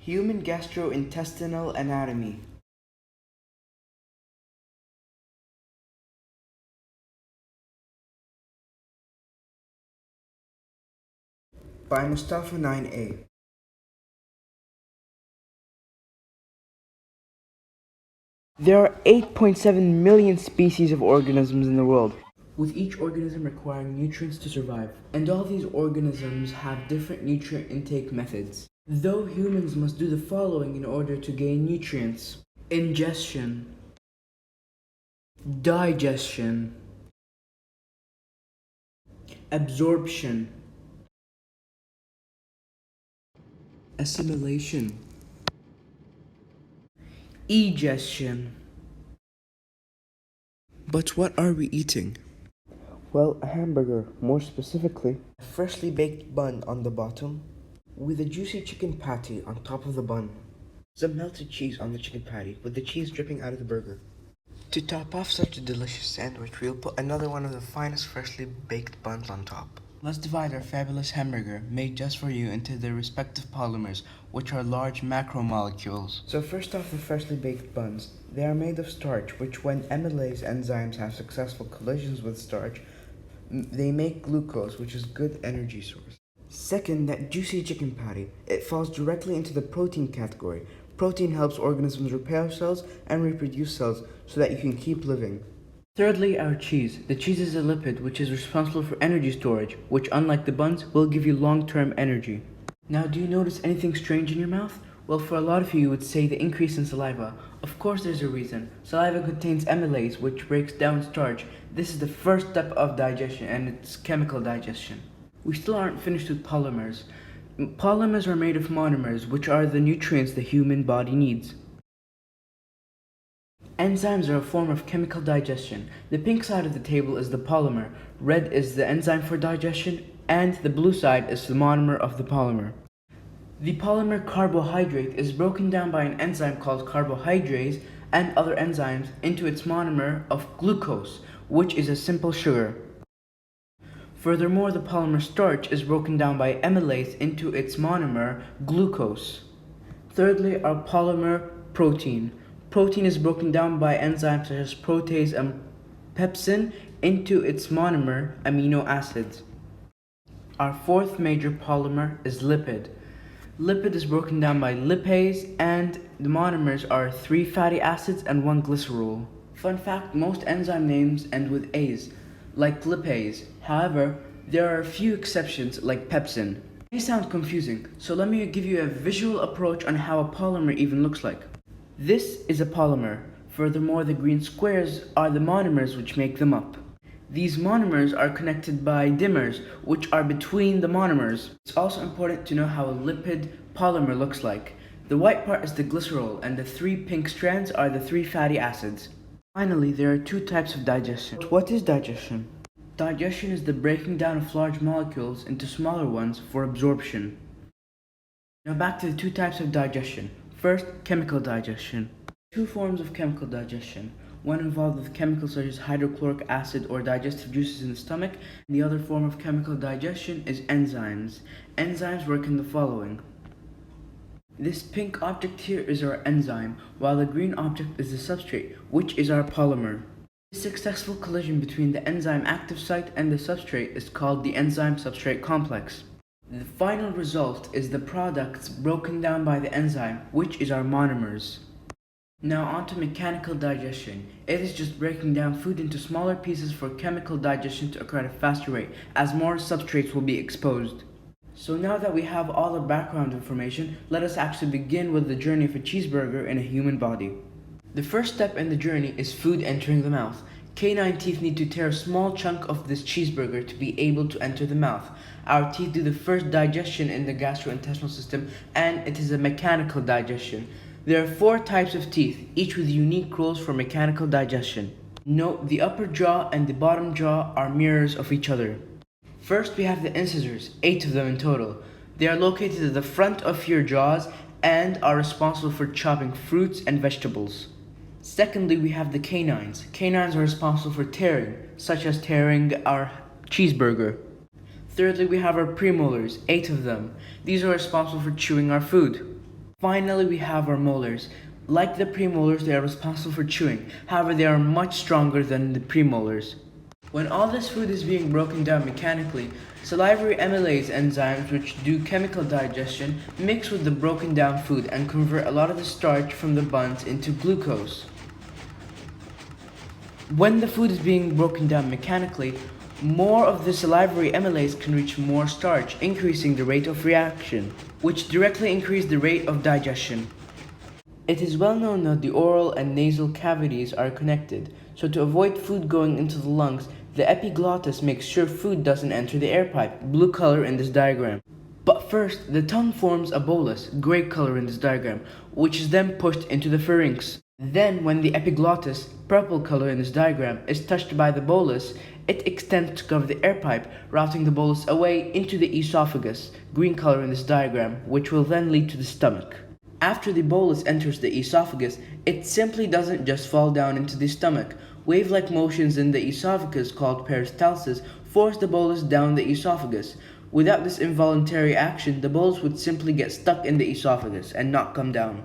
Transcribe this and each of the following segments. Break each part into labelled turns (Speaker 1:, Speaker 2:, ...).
Speaker 1: Human gastrointestinal anatomy. By Mustafa 9A. There are 8.7 million species of organisms in the world, with each organism requiring nutrients to survive. And all these organisms have different nutrient intake methods. Though humans must do the following in order to gain nutrients: ingestion, digestion, absorption, assimilation, egestion.
Speaker 2: But what are we eating?
Speaker 1: Well, a hamburger, more specifically, a freshly baked bun on the bottom, with a juicy chicken patty on top of the bun. Some melted cheese on the chicken patty, with the cheese dripping out of the burger. To top off such a delicious sandwich, we'll put another one of the finest freshly baked buns on top. Let's divide our fabulous hamburger, made just for you, into their respective polymers, which are large macromolecules. So first off, the freshly baked buns. They are made of starch, which when amylase enzymes have successful collisions with starch, they make glucose, which is good energy source. Second, that juicy chicken patty. It falls directly into the protein category. Protein helps organisms repair cells and reproduce cells so that you can keep living. Thirdly, our cheese. The cheese is a lipid which is responsible for energy storage, which unlike the buns, will give you long-term energy. Now, do you notice anything strange in your mouth? Well, for a lot of you would say the increase in saliva. Of course there's a reason. Saliva contains amylase, which breaks down starch. This is the first step of digestion, and it's chemical digestion. We still aren't finished with polymers. Polymers are made of monomers, which are the nutrients the human body needs. Enzymes are a form of chemical digestion. The pink side of the table is the polymer, red is the enzyme for digestion, and the blue side is the monomer of the polymer. The polymer carbohydrate is broken down by an enzyme called carbohydrase and other enzymes into its monomer of glucose, which is a simple sugar. Furthermore, the polymer starch is broken down by amylase into its monomer, glucose. Thirdly, our polymer protein. Protein is broken down by enzymes such as protease and pepsin into its monomer, amino acids. Our fourth major polymer is lipid. Lipid is broken down by lipase, and the monomers are 3 fatty acids and 1 glycerol. Fun fact, most enzyme names end with ase, like lipase. However, there are a few exceptions, like pepsin. It may sound confusing, so let me give you a visual approach on how a polymer even looks like. This is a polymer. Furthermore, the green squares are the monomers which make them up. These monomers are connected by dimers, which are between the monomers. It's also important to know how a lipid polymer looks like. The white part is the glycerol, and the 3 pink strands are the 3 fatty acids. Finally, there are 2 types of digestion. What is digestion? Digestion is the breaking down of large molecules into smaller ones for absorption. Now back to the 2 types of digestion. First, chemical digestion. 2 forms of chemical digestion. One involved with chemicals such as hydrochloric acid or digestive juices in the stomach, and the other form of chemical digestion is enzymes. Enzymes work in the following. This pink object here is our enzyme, while the green object is the substrate, which is our polymer. The successful collision between the enzyme active site and the substrate is called the enzyme-substrate complex. The final result is the products broken down by the enzyme, which is our monomers. Now on to mechanical digestion. It is just breaking down food into smaller pieces for chemical digestion to occur at a faster rate, as more substrates will be exposed. So now that we have all the background information, let us actually begin with the journey of a cheeseburger in a human body. The first step in the journey is food entering the mouth. Canine teeth need to tear a small chunk of this cheeseburger to be able to enter the mouth. Our teeth do the first digestion in the gastrointestinal system, and it is a mechanical digestion. There are 4 types of teeth, each with unique rules for mechanical digestion. Note, the upper jaw and the bottom jaw are mirrors of each other. First, we have the incisors, 8 of them in total. They are located at the front of your jaws and are responsible for chopping fruits and vegetables. Secondly, we have the canines. Canines are responsible for tearing, such as tearing our cheeseburger. Thirdly, we have our premolars, 8 of them. These are responsible for chewing our food. Finally, we have our molars. Like the premolars, they are responsible for chewing. However, they are much stronger than the premolars. When all this food is being broken down mechanically, salivary amylase enzymes, which do chemical digestion, mix with the broken down food and convert a lot of the starch from the buns into glucose. When the food is being broken down mechanically, more of the salivary amylase can reach more starch, increasing the rate of reaction, which directly increases the rate of digestion. It is well known that the oral and nasal cavities are connected, so to avoid food going into the lungs, the epiglottis makes sure food doesn't enter the air pipe, blue color in this diagram. But first, the tongue forms a bolus, gray color in this diagram, which is then pushed into the pharynx. Then, when the epiglottis, purple color in this diagram, is touched by the bolus, it extends to cover the air pipe, routing the bolus away into the esophagus, green color in this diagram, which will then lead to the stomach. After the bolus enters the esophagus, it simply doesn't just fall down into the stomach. Wave-like motions in the esophagus called peristalsis force the bolus down the esophagus. Without this involuntary action, the bolus would simply get stuck in the esophagus and not come down.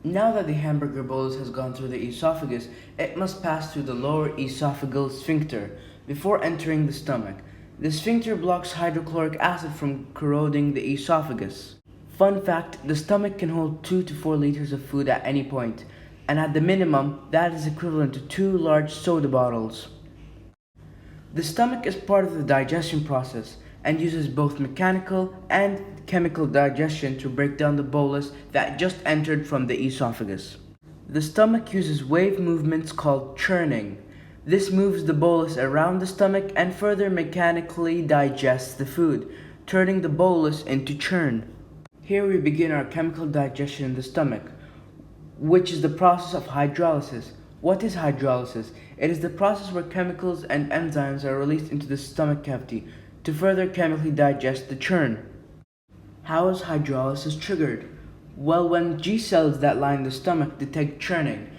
Speaker 1: Now that the hamburger bolus has gone through the esophagus, it must pass through the lower esophageal sphincter before entering the stomach. The sphincter blocks hydrochloric acid from corroding the esophagus. Fun fact, the stomach can hold 2 to 4 liters of food at any point, and at the minimum, that is equivalent to 2 large soda bottles. The stomach is part of the digestion process and uses both mechanical and chemical digestion to break down the bolus that just entered from the esophagus. The stomach uses wave movements called churning. This moves the bolus around the stomach and further mechanically digests the food, turning the bolus into churn. Here we begin our chemical digestion in the stomach, which is the process of hydrolysis. What is hydrolysis? It is the process where chemicals and enzymes are released into the stomach cavity to further chemically digest the churn. How is hydrolysis triggered? Well, when G cells that line the stomach detect churning,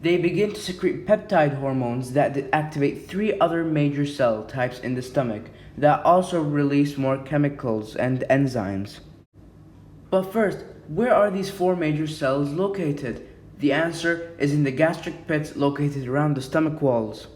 Speaker 1: they begin to secrete peptide hormones that activate 3 other major cell types in the stomach that also release more chemicals and enzymes. But first, where are these 4 major cells located? The answer is in the gastric pits located around the stomach walls.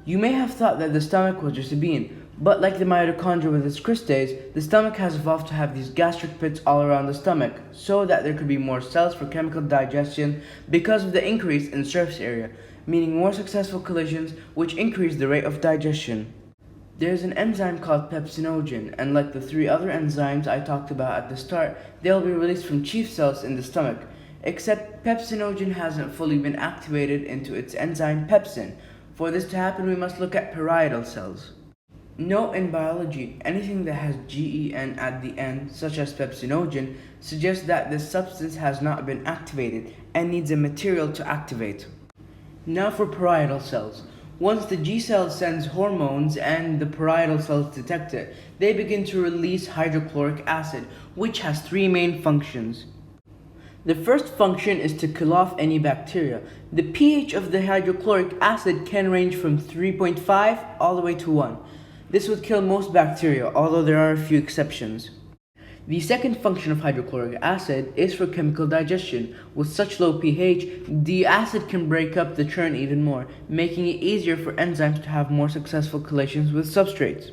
Speaker 1: You may have thought that the stomach was just a bean, but like the mitochondria with its cristae, the stomach has evolved to have these gastric pits all around the stomach, so that there could be more cells for chemical digestion because of the increase in surface area, meaning more successful collisions which increase the rate of digestion. There's an enzyme called pepsinogen, and like the 3 other enzymes I talked about at the start, they'll be released from chief cells in the stomach, except pepsinogen hasn't fully been activated into its enzyme pepsin. For this to happen, we must look at parietal cells. Note in biology, anything that has gen at the end, such as pepsinogen, suggests that this substance has not been activated and needs a material to activate. Now for parietal cells. Once the G cell sends hormones and the parietal cells detect it, they begin to release hydrochloric acid, which has 3 main functions. The first function is to kill off any bacteria. The pH of the hydrochloric acid can range from 3.5 all the way to 1. This would kill most bacteria, although there are a few exceptions. The second function of hydrochloric acid is for chemical digestion. With such low pH, the acid can break up the churn even more, making it easier for enzymes to have more successful collisions with substrates.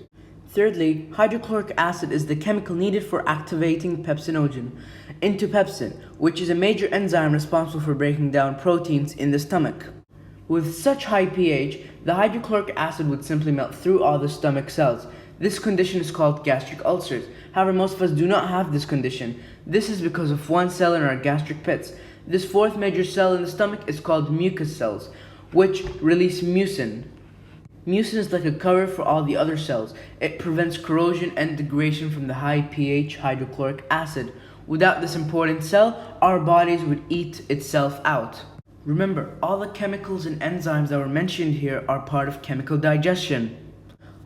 Speaker 1: Thirdly, hydrochloric acid is the chemical needed for activating pepsinogen into pepsin, which is a major enzyme responsible for breaking down proteins in the stomach. With such high pH, the hydrochloric acid would simply melt through all the stomach cells. This condition is called gastric ulcers. However, most of us do not have this condition. This is because of 1 cell in our gastric pits. This 4th major cell in the stomach is called mucus cells, which release mucin. Mucin is like a cover for all the other cells. It prevents corrosion and degradation from the high pH hydrochloric acid. Without this important cell, our bodies would eat itself out. Remember, all the chemicals and enzymes that were mentioned here are part of chemical digestion.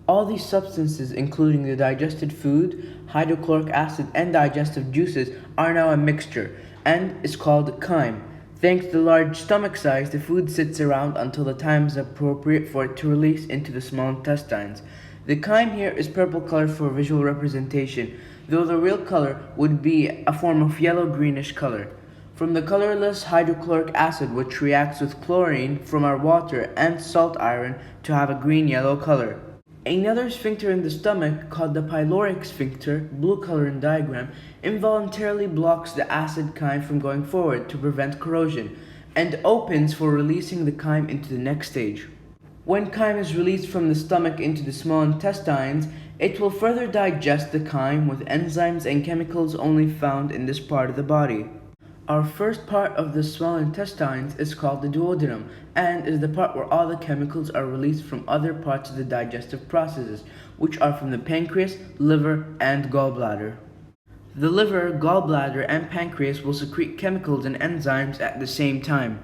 Speaker 1: All these substances, including the digested food, hydrochloric acid, and digestive juices, are now a mixture, and is called chyme. Thanks to the large stomach size, the food sits around until the time is appropriate for it to release into the small intestines. The chyme here is purple color for visual representation. though the real color would be a form of yellow-greenish color. From the colorless hydrochloric acid which reacts with chlorine from our water and salt iron to have a green-yellow color. Another sphincter in the stomach, called the pyloric sphincter, blue color in diagram, involuntarily blocks the acid chyme from going forward to prevent corrosion, and opens for releasing the chyme into the next stage. When chyme is released from the stomach into the small intestines, it will further digest the chyme with enzymes and chemicals only found in this part of the body. Our first part of the small intestines is called the duodenum and is the part where all the chemicals are released from other parts of the digestive processes, which are from the pancreas, liver, and gallbladder. The liver, gallbladder, and pancreas will secrete chemicals and enzymes at the same time.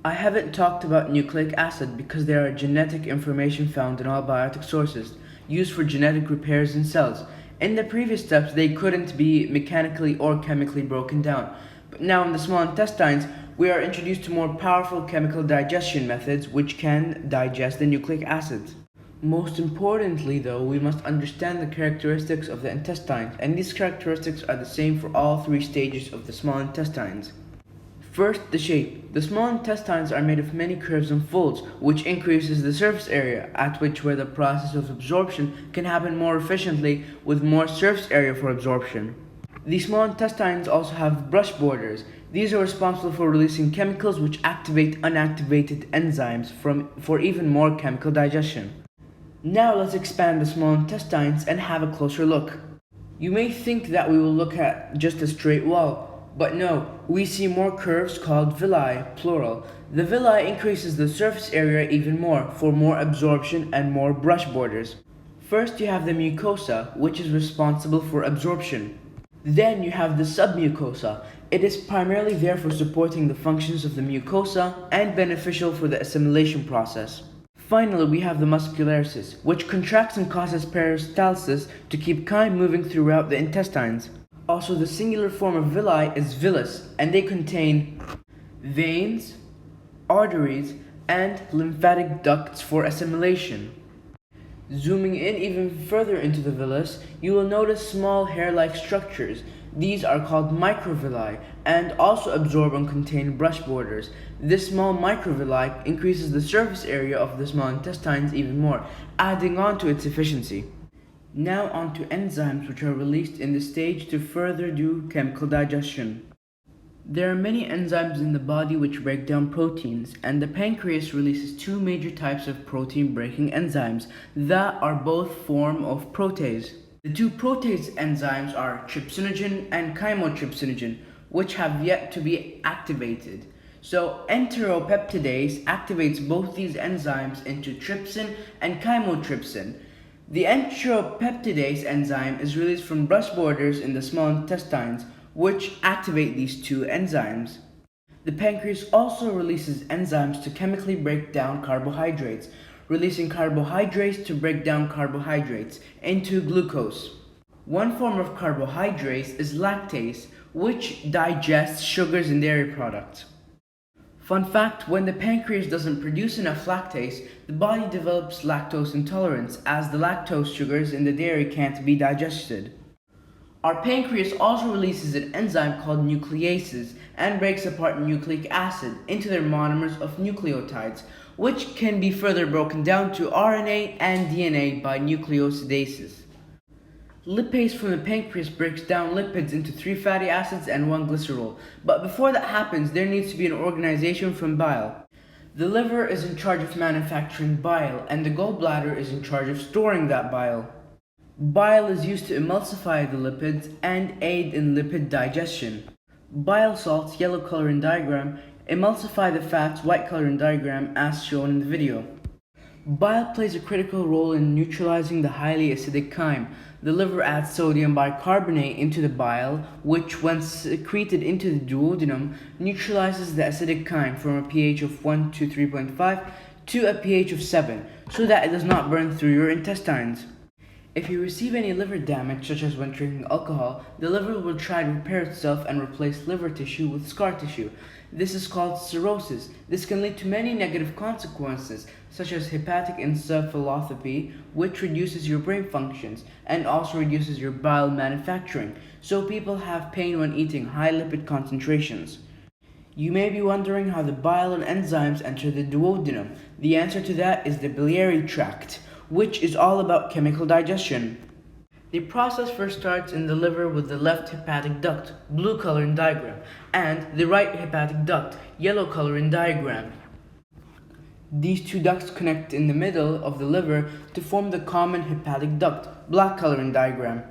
Speaker 1: I haven't talked about nucleic acid because they are genetic information found in all biotic sources, used for genetic repairs in cells. In the previous steps, they couldn't be mechanically or chemically broken down. But now in the small intestines, we are introduced to more powerful chemical digestion methods which can digest the nucleic acids. Most importantly though, we must understand the characteristics of the intestines, and these characteristics are the same for all three stages of the small intestines. First, the shape. The small intestines are made of many curves and folds, which increases the surface area at which where the process of absorption can happen more efficiently with more surface area for absorption. The small intestines also have brush borders. These are responsible for releasing chemicals which activate unactivated enzymes for even more chemical digestion. Now let's expand the small intestines and have a closer look. You may think that we will look at just a straight wall, but no, we see more curves called villi, plural. The villi increases the surface area even more for more absorption and more brush borders. First you have the mucosa, which is responsible for absorption. Then you have the submucosa. It is primarily there for supporting the functions of the mucosa and beneficial for the assimilation process. Finally, we have the muscularis, which contracts and causes peristalsis to keep chyme moving throughout the intestines. Also, the singular form of villi is villus, and they contain veins, arteries, and lymphatic ducts for assimilation. Zooming in even further into the villus, you will notice small hair-like structures. These are called microvilli and also absorb and contain brush borders. This small microvilli increases the surface area of the small intestines even more, adding on to its efficiency. Now on to enzymes which are released in this stage to further do chemical digestion. There are many enzymes in the body which break down proteins, and the pancreas releases two major types of protein-breaking enzymes that are both form of protease. The two protease enzymes are trypsinogen and chymotrypsinogen, which have yet to be activated. So enteropeptidase activates both these enzymes into trypsin and chymotrypsin. The enteropeptidase enzyme is released from brush borders in the small intestines, which activate these two enzymes. The pancreas also releases enzymes to chemically break down carbohydrates, releasing carbohydrates to break down carbohydrates into glucose. One form of carbohydrates is lactase, which digests sugars and dairy products. Fun fact, when the pancreas doesn't produce enough lactase, the body develops lactose intolerance as the lactose sugars in the dairy can't be digested. Our pancreas also releases an enzyme called nucleases and breaks apart nucleic acid into their monomers of nucleotides, which can be further broken down to RNA and DNA by nucleosidases. Lipase from the pancreas breaks down lipids into 3 fatty acids and 1 glycerol, but before that happens, there needs to be an organization from bile. The liver is in charge of manufacturing bile, and the gallbladder is in charge of storing that bile. Bile is used to emulsify the lipids and aid in lipid digestion. Bile salts, yellow color in diagram, emulsify the fats, white color in diagram, as shown in the video. Bile plays a critical role in neutralizing the highly acidic chyme. The liver adds sodium bicarbonate into the bile, which when secreted into the duodenum, neutralizes the acidic chyme from a pH of 1 to 3.5 to a pH of 7, so that it does not burn through your intestines. If you receive any liver damage, such as when drinking alcohol, the liver will try to repair itself and replace liver tissue with scar tissue. This is called cirrhosis. This can lead to many negative consequences, such as hepatic encephalopathy, which reduces your brain functions and also reduces your bile manufacturing. So people have pain when eating high lipid concentrations. You may be wondering how the bile and enzymes enter the duodenum. The answer to that is the biliary tract, which is all about chemical digestion. The process first starts in the liver with the left hepatic duct, blue color in diagram, and the right hepatic duct, yellow color in diagram. These two ducts connect in the middle of the liver to form the common hepatic duct, black color in diagram.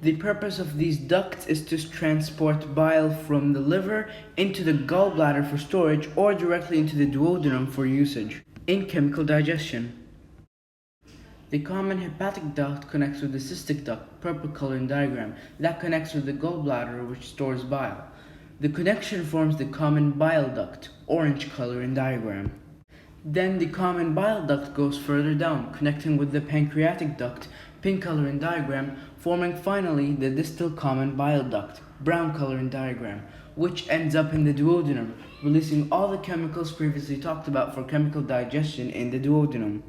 Speaker 1: The purpose of these ducts is to transport bile from the liver into the gallbladder for storage or directly into the duodenum for usage in chemical digestion. The common hepatic duct connects with the cystic duct, purple color in diagram, that connects with the gallbladder which stores bile. The connection forms the common bile duct, orange color in diagram. Then the common bile duct goes further down, connecting with the pancreatic duct, pink color in diagram, forming finally the distal common bile duct, brown color in diagram, which ends up in the duodenum, releasing all the chemicals previously talked about for chemical digestion in the duodenum.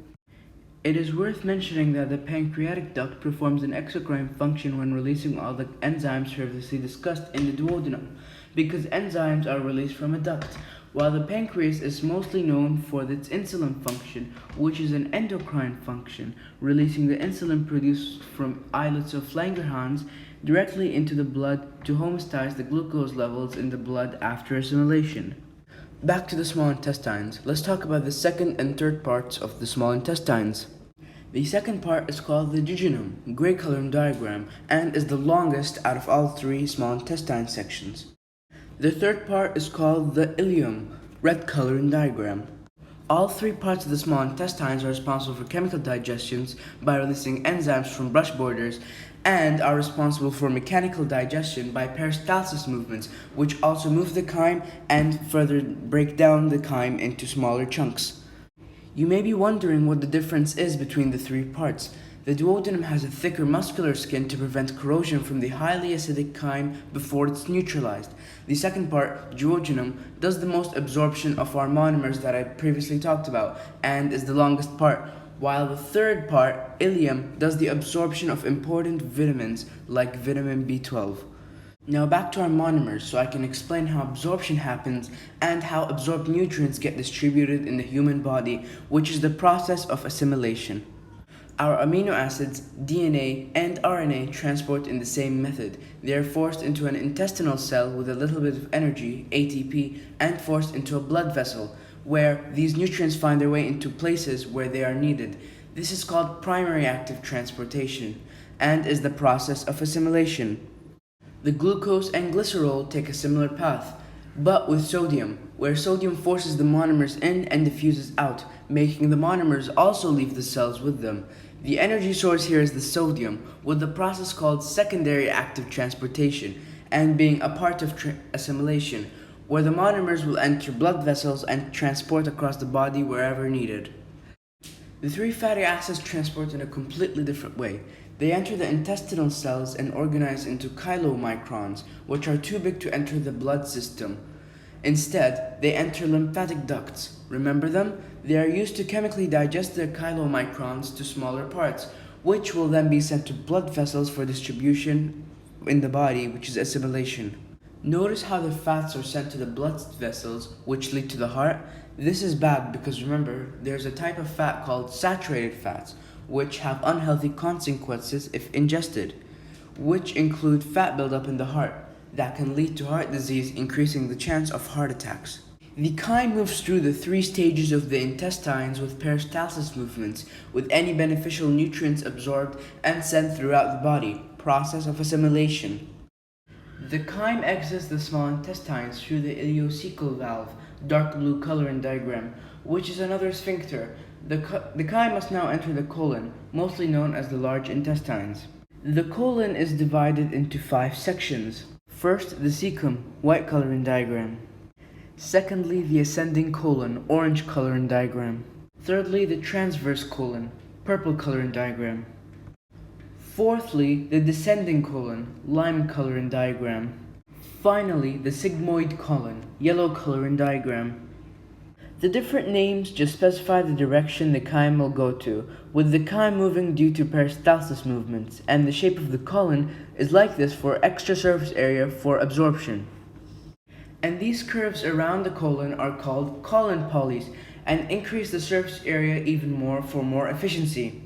Speaker 1: It is worth mentioning that the pancreatic duct performs an exocrine function when releasing all the enzymes previously discussed in the duodenum, because enzymes are released from a duct, while the pancreas is mostly known for its insulin function, which is an endocrine function, releasing the insulin produced from islets of Langerhans directly into the blood to homeostaze the glucose levels in the blood after assimilation. Back to the small intestines. Let's talk about the second and third parts of the small intestines. The second part is called the jejunum, gray color in diagram, and is the longest out of all three small intestine sections. The third part is called the ileum, red color in diagram. All three parts of the small intestines are responsible for chemical digestions by releasing enzymes from brush borders and are responsible for mechanical digestion by peristalsis movements, which also move the chyme and further break down the chyme into smaller chunks. You may be wondering what the difference is between the three parts. The duodenum has a thicker muscular skin to prevent corrosion from the highly acidic chyme before it's neutralized. The second part, duodenum, does the most absorption of our monomers that I previously talked about and is the longest part, while the third part, ileum, does the absorption of important vitamins like vitamin B12. Now back to our monomers so I can explain how absorption happens and how absorbed nutrients get distributed in the human body, which is the process of assimilation. Our amino acids, DNA, and RNA transport in the same method. They are forced into an intestinal cell with a little bit of energy, ATP, and forced into a blood vessel, where these nutrients find their way into places where they are needed. This is called primary active transportation, and is the process of assimilation. The glucose and glycerol take a similar path, but with sodium, where sodium forces the monomers in and diffuses out, making the monomers also leave the cells with them. The energy source here is the sodium, with the process called secondary active transportation, and being a part of assimilation, where the monomers will enter blood vessels and transport across the body wherever needed. The three fatty acids transport in a completely different way. They enter the intestinal cells and organize into chylomicrons, which are too big to enter the blood system. Instead, they enter lymphatic ducts. Remember them? They are used to chemically digest their chylomicrons to smaller parts, which will then be sent to blood vessels for distribution in the body, which is assimilation. Notice how the fats are sent to the blood vessels, which lead to the heart. This is bad because remember, there's a type of fat called saturated fats, which have unhealthy consequences if ingested, which include fat buildup in the heart that can lead to heart disease, increasing the chance of heart attacks. The chyme moves through the three stages of the intestines with peristalsis movements, with any beneficial nutrients absorbed and sent throughout the body, process of assimilation. The chyme exits the small intestines through the ileocecal valve, dark blue color in diagram, which is another sphincter. The chyme must now enter the colon, mostly known as the large intestines. The colon is divided into 5 sections. First, the cecum, white color in diagram. Secondly, the ascending colon, orange color in diagram. Thirdly, the transverse colon, purple color in diagram. Fourthly, the descending colon, lime color in diagram. Finally, the sigmoid colon, yellow color in diagram. The different names just specify the direction the chyme will go to, with the chyme moving due to peristalsis movements, and the shape of the colon is like this for extra surface area for absorption. And these curves around the colon are called colon polys and increase the surface area even more for more efficiency.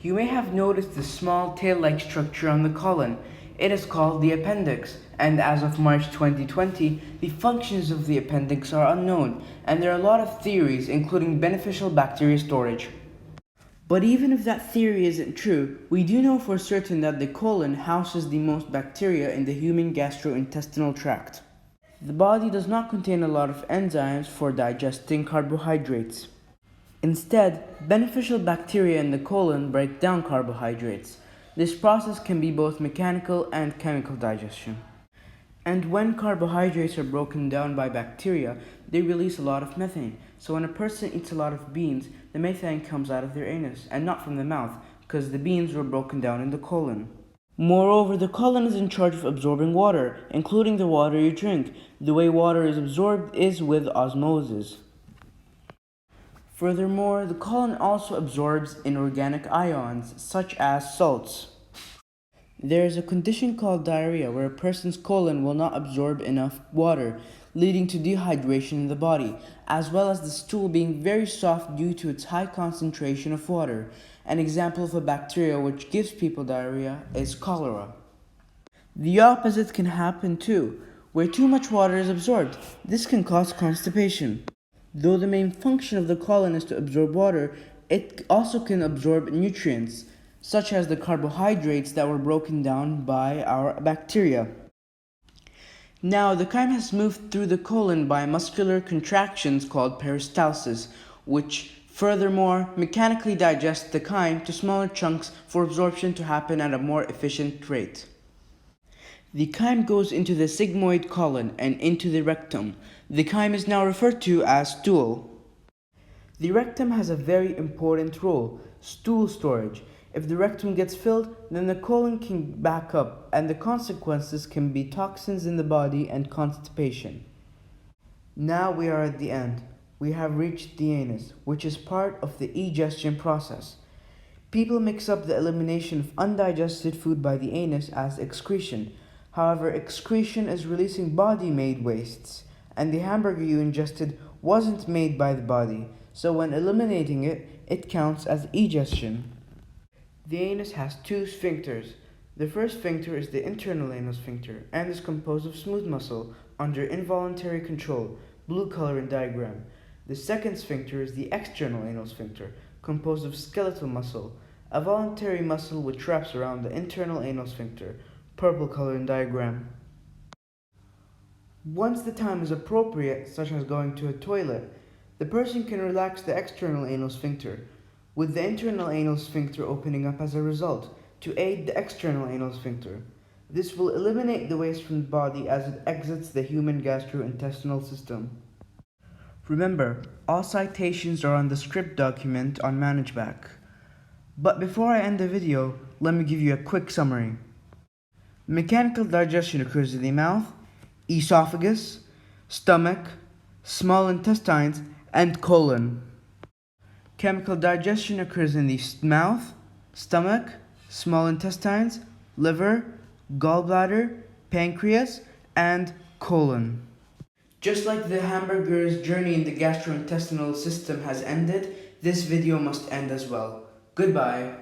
Speaker 1: You may have noticed the small tail-like structure on the colon. It is called the appendix, and as of March 2020, the functions of the appendix are unknown, and there are a lot of theories, including beneficial bacteria storage. But even if that theory isn't true, we do know for certain that the colon houses the most bacteria in the human gastrointestinal tract. The body does not contain a lot of enzymes for digesting carbohydrates. Instead, beneficial bacteria in the colon break down carbohydrates. This process can be both mechanical and chemical digestion. And when carbohydrates are broken down by bacteria, they release a lot of methane. So when a person eats a lot of beans, the methane comes out of their anus and not from the mouth, because the beans were broken down in the colon. Moreover, the colon is in charge of absorbing water, including the water you drink. The way water is absorbed is with osmosis. Furthermore, the colon also absorbs inorganic ions, such as salts. There is a condition called diarrhea where a person's colon will not absorb enough water, leading to dehydration in the body, as well as the stool being very soft due to its high concentration of water. An example of a bacteria which gives people diarrhea is cholera. The opposite can happen too, where too much water is absorbed. This can cause constipation. Though the main function of the colon is to absorb water, it also can absorb nutrients, such as the carbohydrates that were broken down by our bacteria. Now, the chyme has moved through the colon by muscular contractions called peristalsis, which furthermore mechanically digest the chyme to smaller chunks for absorption to happen at a more efficient rate. The chyme goes into the sigmoid colon and into the rectum. The chyme is now referred to as stool. The rectum has a very important role, stool storage. If the rectum gets filled, then the colon can back up, and the consequences can be toxins in the body and constipation. Now we are at the end. We have reached the anus, which is part of the egestion process. People mix up the elimination of undigested food by the anus as excretion. However, excretion is releasing body-made wastes, and the hamburger you ingested wasn't made by the body, so when eliminating it, it counts as egestion. The anus has two sphincters. The first sphincter is the internal anal sphincter and is composed of smooth muscle under involuntary control, blue color in diagram. The second sphincter is the external anal sphincter, composed of skeletal muscle, a voluntary muscle which wraps around the internal anal sphincter, purple color in diagram. Once the time is appropriate, such as going to a toilet, the person can relax the external anal sphincter, with the internal anal sphincter opening up as a result, to aid the external anal sphincter. This will eliminate the waste from the body as it exits the human gastrointestinal system. Remember, all citations are on the script document on ManageBack. But before I end the video, let me give you a quick summary. Mechanical digestion occurs in the mouth, esophagus, stomach, small intestines, and colon. Chemical digestion occurs in the mouth, stomach, small intestines, liver, gallbladder, pancreas, and colon. Just like the hamburger's journey in the gastrointestinal system has ended, this video must end as well. Goodbye.